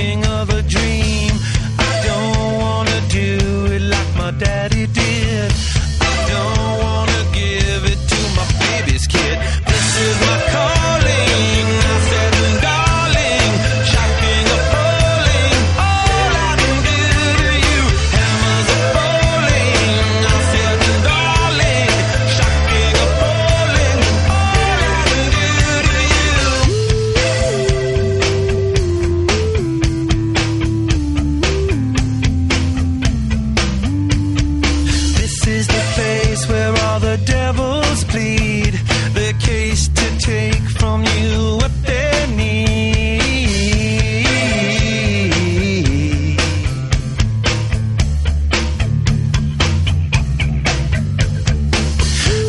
dreaming of a dream. I don't wanna do it like my daddy did. I don't wanna give it to my baby's kid. This is my calling. I said, darling, shocking, appalling. All I can do to you, hammers are falling. I said, darling, shocking, appalling. All I can do to you. This is the place where all the devils plead, the case to take from you what they need.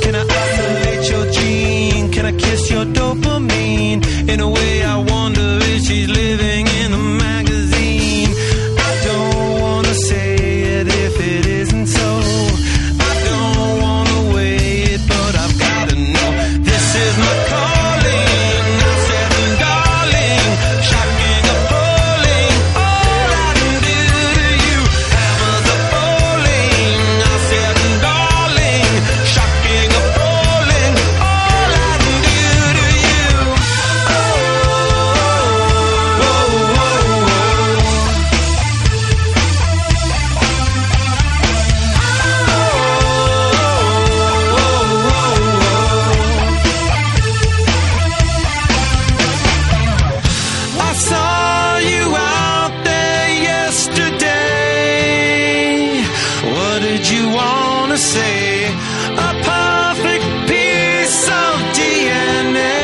Can I isolate your gene? Can I kiss your dopamine? In a way I wonder if she's living in a magazine. I don't wanna say it if it isn't so. I don't wanna weigh it, but I've gotta know. This is my calling. I said, darling, shocking, appalling. All I can do to you, hammers are falling. I said, darling, shocking, appalling. All I can do to you. Oh, oh, oh, oh, I saw you out there yesterday. What did you wanna say? A perfect piece of DNA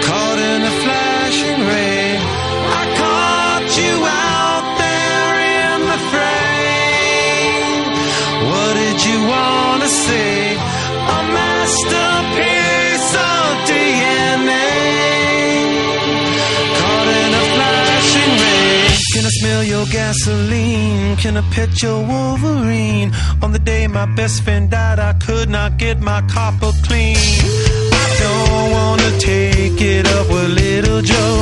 caught in a flashing ray. I caught you out there in the frame. What did you wanna say? A masterpiece of DNA caught in a flashing ray. Can I smell your gasoline? Can I pet your Wolverine? On the day my best friend died, I could not get my copper clean. I don't wanna take it up with little Joe.